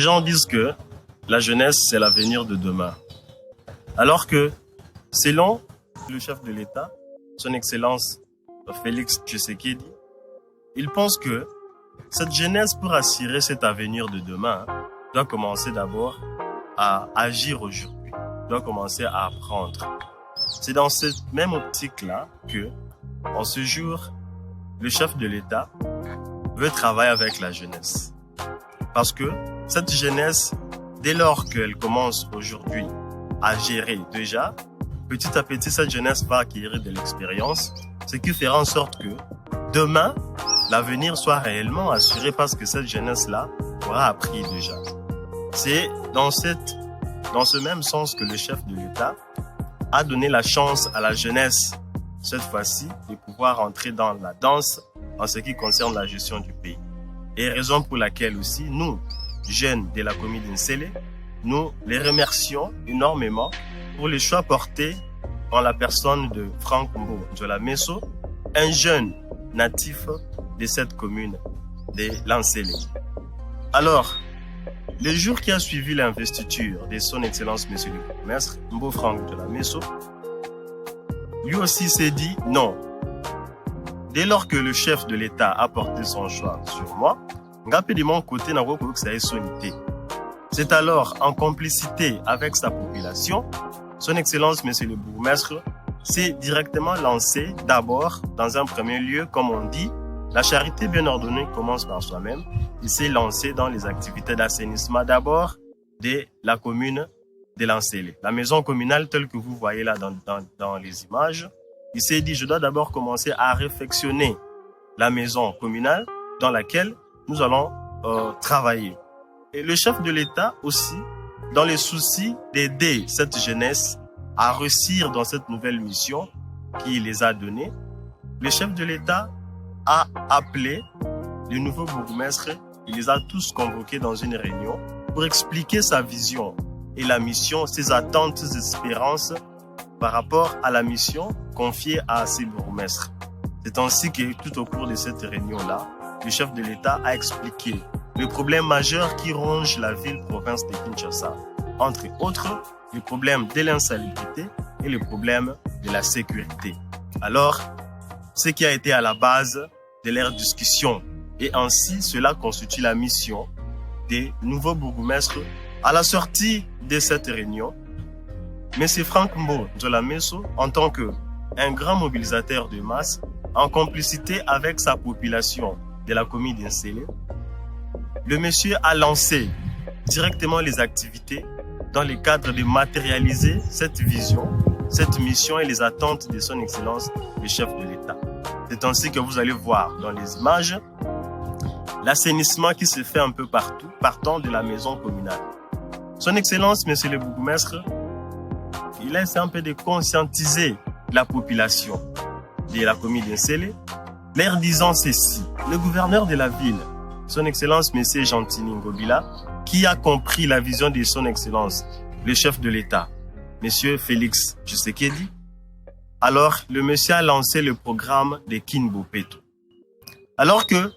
gens disent que la jeunesse, c'est l'avenir de demain. Alors que, selon le chef de l'État, son Excellence Félix Tshisekedi, il pense que cette jeunesse, pour assurer cet avenir de demain, doit commencer d'abord à agir aujourd'hui, doit commencer à apprendre. C'est dans cette même optique-là que, en ce jour, le chef de l'État veut travailler avec la jeunesse. Parce que cette jeunesse, dès lors qu'elle commence aujourd'hui à gérer déjà, petit à petit, cette jeunesse va acquérir de l'expérience, ce qui fera en sorte que demain, l'avenir soit réellement assuré parce que cette jeunesse-là aura appris déjà. C'est dans ce même sens que le chef de l'État a donné la chance à la jeunesse, cette fois-ci, de pouvoir entrer dans la danse en ce qui concerne la gestion du pays. Et raison pour laquelle aussi, nous, jeunes de la commune d'Nsele, nous les remercions énormément pour le choix porté en la personne de Franck Mboula Messo, un jeune natif de cette commune de l'Nsele. Alors, le jour qui a suivi l'investiture de son Excellence Monsieur le Bourgmestre, Mbo Franck Mboula Messo, lui aussi s'est dit non. Dès lors que le chef de l'État a porté son choix sur moi, de mon côté, c'est alors en complicité avec sa population, son Excellence Monsieur le Bourgmestre s'est directement lancé d'abord, dans un premier lieu, comme on dit, la charité bien ordonnée commence par soi-même. Il s'est lancé dans les activités d'assainissement d'abord de la commune de l'Nsele. La maison communale telle que vous voyez là dans les images, il s'est dit, je dois d'abord commencer à réfectionner la maison communale dans laquelle nous allons travailler. Et le chef de l'État aussi, dans les soucis d'aider cette jeunesse à réussir dans cette nouvelle mission qu'il les a donnée, le chef de l'État a appelé le nouveau bourgmestre, il les a tous convoqués dans une réunion pour expliquer sa vision et la mission, ses attentes, ses espérances par rapport à la mission confiée à ces bourgmestres. C'est ainsi que tout au cours de cette réunion-là, le chef de l'État a expliqué le problème majeur qui ronge la ville-province de Kinshasa. Entre autres, le problème de l'insalubrité et le problème de la sécurité. Alors, ce qui a été à la base de leur discussion. Et ainsi, cela constitue la mission des nouveaux bourgmestres. À la sortie de cette réunion, M. Franck Mboula Messo, en tant qu'un grand mobilisateur de masse, en complicité avec sa population de la commune d'Nsele, le monsieur a lancé directement les activités dans le cadre de matérialiser cette vision, cette mission et les attentes de son Excellence, le chef de l'État. C'est ainsi que vous allez voir dans les images l'assainissement qui se fait un peu partout, partant de la maison communale. Son Excellence, Monsieur le Bourgmestre, il essaie un peu de conscientiser la population de la commune d'Nsele, leur disant ceci. Le gouverneur de la ville, Son Excellence Monsieur Gentini Ngobila, qui a compris la vision de Son Excellence, le chef de l'État, Monsieur Félix Tshisekedi, alors le monsieur a lancé le programme de Kinbopeto. Alors que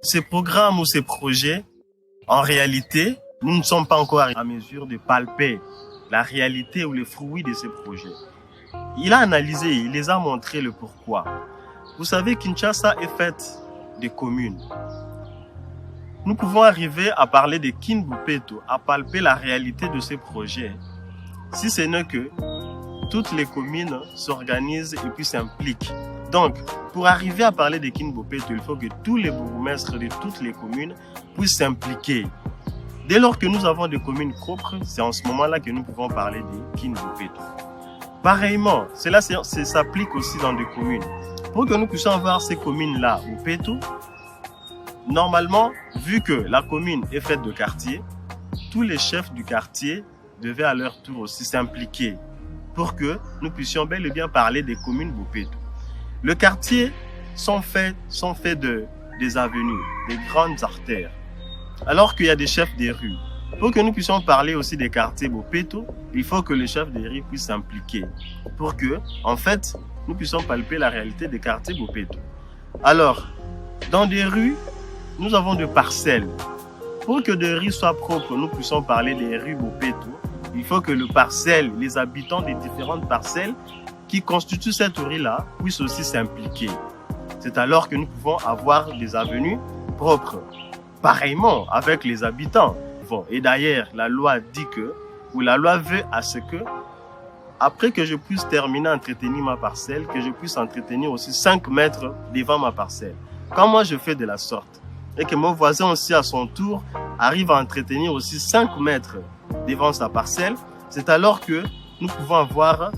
ces programmes ou ces projets, en réalité, nous ne sommes pas encore à mesure de palper la réalité ou les fruits de ces projets. Il a analysé, il les a montré le pourquoi. Vous savez, Kinshasa est faite de communes. Nous pouvons arriver à parler de Kinbopeto, à palper la réalité de ces projets, si ce n'est que toutes les communes s'organisent et puis s'impliquent. Donc, pour arriver à parler de Kinbopeto, il faut que tous les bourgmestres de toutes les communes puissent s'impliquer. Dès lors que nous avons des communes propres, c'est en ce moment-là que nous pouvons parler de Kinbopeto. Pareillement, cela s'applique aussi dans des communes. Pour que nous puissions avoir ces communes-là au Peto, normalement, vu que la commune est faite de quartiers, tous les chefs du quartier devaient à leur tour aussi s'impliquer pour que nous puissions bel et bien parler des communes Bopeto. Le quartier sont faits des avenues, des grandes artères, alors qu'il y a des chefs des rues. Pour que nous puissions parler aussi des quartiers Bopeto, il faut que les chefs des rues puissent s'impliquer pour que, en fait, nous puissions palper la réalité des quartiers Bopeto. Alors, dans des rues, nous avons des parcelles. pour que des rues soient propres, nous puissions parler des rues Bopeto, il faut que les habitants des différentes parcelles qui constituent cette rue-là puissent aussi s'impliquer. C'est alors que nous pouvons avoir des avenues propres. Pareillement avec les habitants. Bon, et d'ailleurs, la loi dit que, ou la loi veut à ce que, après que je puisse terminer à entretenir ma parcelle, que je puisse entretenir aussi 5 mètres devant ma parcelle. Quand moi je fais de la sorte, et que mon voisin aussi à son tour arrive à entretenir aussi 5 mètres devant sa parcelle, c'est alors que nous pouvons avoir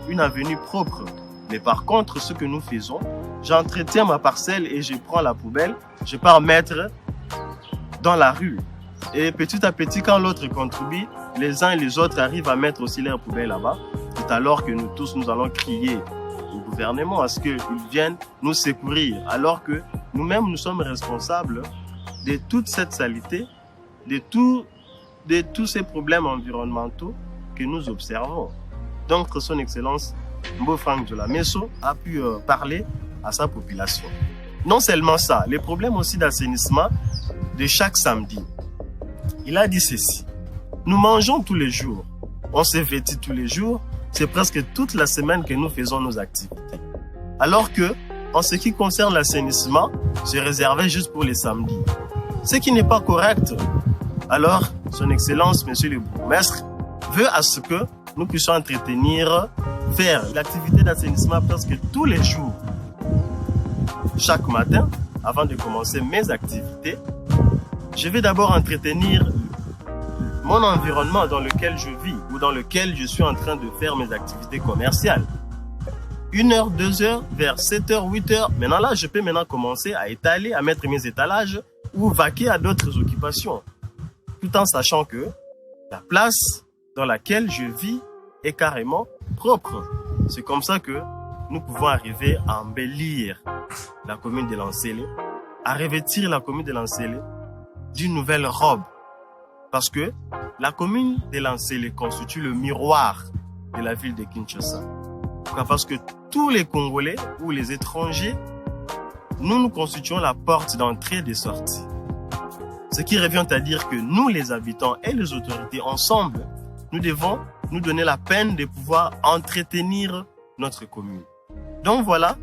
une avenue propre. Mais par contre, ce que nous faisons, j'entretiens ma parcelle et je prends la poubelle, je pars mettre dans la rue. Et petit à petit, quand l'autre contribue, les uns et les autres arrivent à mettre aussi leurs poubelles là-bas. C'est alors que nous tous, nous allons crier au gouvernement à ce qu'ils viennent nous secourir. Alors que nous-mêmes, nous sommes responsables de toute cette saleté, de tous ces problèmes environnementaux que nous observons. Donc, son Excellence Mbo Frank Njolameso a pu parler à sa population. Non seulement ça, les problèmes aussi d'assainissement de chaque samedi. Il a dit ceci: nous mangeons tous les jours, on se vêtit tous les jours, c'est presque toute la semaine que nous faisons nos activités. Alors que, en ce qui concerne l'assainissement, c'est réservé juste pour les samedis. Ce qui n'est pas correct. Alors, son Excellence, Monsieur le Bourgmestre, veut à ce que nous puissions entretenir, faire l'activité d'assainissement presque tous les jours. Chaque matin, avant de commencer mes activités, je vais d'abord entretenir mon environnement dans lequel je vis ou dans lequel je suis en train de faire mes activités commerciales. 1 heure, 2 heures, vers 7 heures, 8 heures, maintenant là, je peux maintenant commencer à étaler, à mettre mes étalages ou vaquer à d'autres occupations. Tout en sachant que la place dans laquelle je vis est carrément propre. C'est comme ça que nous pouvons arriver à embellir la commune de Lansele, à revêtir la commune de Lansele d'une nouvelle robe. Parce que la commune de Lansele constitue le miroir de la ville de Kinshasa. Parce que tous les Congolais ou les étrangers, nous constituons la porte d'entrée et de sortie. Ce qui revient à dire que nous, les habitants et les autorités, ensemble, nous devons nous donner la peine de pouvoir entretenir notre commune. Donc voilà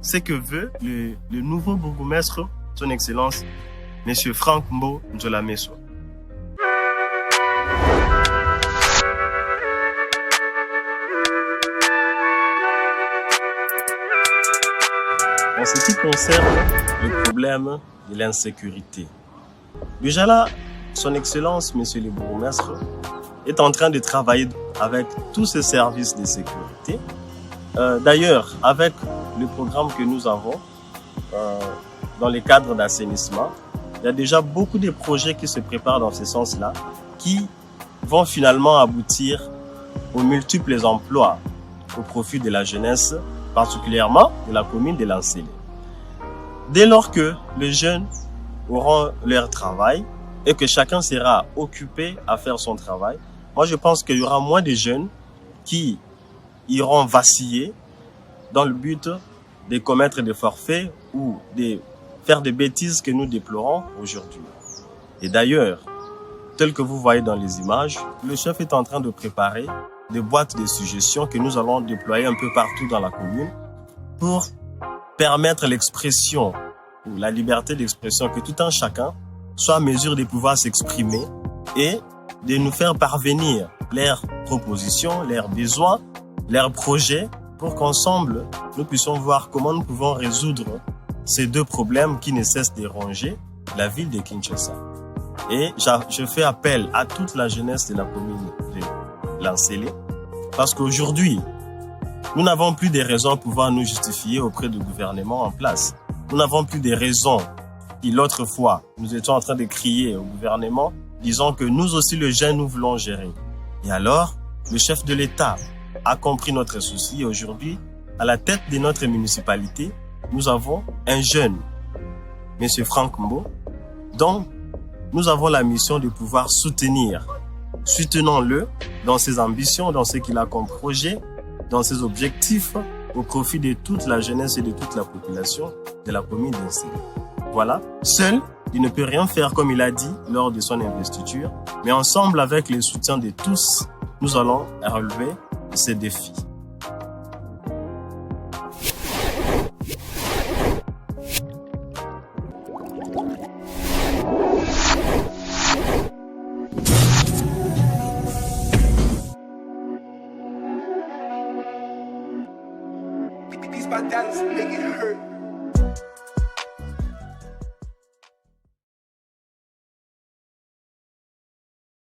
ce que veut le nouveau bourgmestre, son Excellence, M. Frank Mbo Njolameso. En ce qui concerne le problème de l'insécurité, déjà là, son Excellence, Monsieur le Bourgmestre, est en train de travailler avec tous ces services de sécurité. D'ailleurs, avec le programme que nous avons dans les cadres d'assainissement, il y a déjà beaucoup de projets qui se préparent dans ce sens-là, qui vont finalement aboutir aux multiples emplois au profit de la jeunesse, particulièrement de la commune de Lansele. Dès lors que les jeunes auront leur travail et que chacun sera occupé à faire son travail, moi je pense qu'il y aura moins de jeunes qui iront vaciller dans le but de commettre des forfaits ou de faire des bêtises que nous déplorons aujourd'hui. Et d'ailleurs, tel que vous voyez dans les images, le chef est en train de préparer des boîtes de suggestions que nous allons déployer un peu partout dans la commune pour permettre l'expression ou la liberté d'expression, que tout un chacun soit en mesure de pouvoir s'exprimer et de nous faire parvenir leurs propositions, leurs besoins, leurs projets pour qu'ensemble nous puissions voir comment nous pouvons résoudre ces deux problèmes qui ne cessent de ronger la ville de Kinshasa. Et je fais appel à toute la jeunesse de la commune de Lansele parce qu'aujourd'hui, nous n'avons plus de raisons à pouvoir nous justifier auprès du gouvernement en place. Nous n'avons plus de raisons. Et l'autre fois, nous étions en train de crier au gouvernement, disant que nous aussi, les jeunes, nous voulons gérer. Et alors, le chef de l'État a compris notre souci et aujourd'hui, à la tête de notre municipalité, nous avons un jeune, M. Frank Mbo, dont nous avons la mission de pouvoir soutenir. Soutenons-le dans ses ambitions, dans ce qu'il a comme projet, dans ses objectifs, au profit de toute la jeunesse et de toute la population de la commune d'Nsele. Voilà, seul Il ne peut rien faire comme il a dit lors de son investiture, mais ensemble, avec le soutien de tous, nous allons relever ces défis. These my dance make it hurt.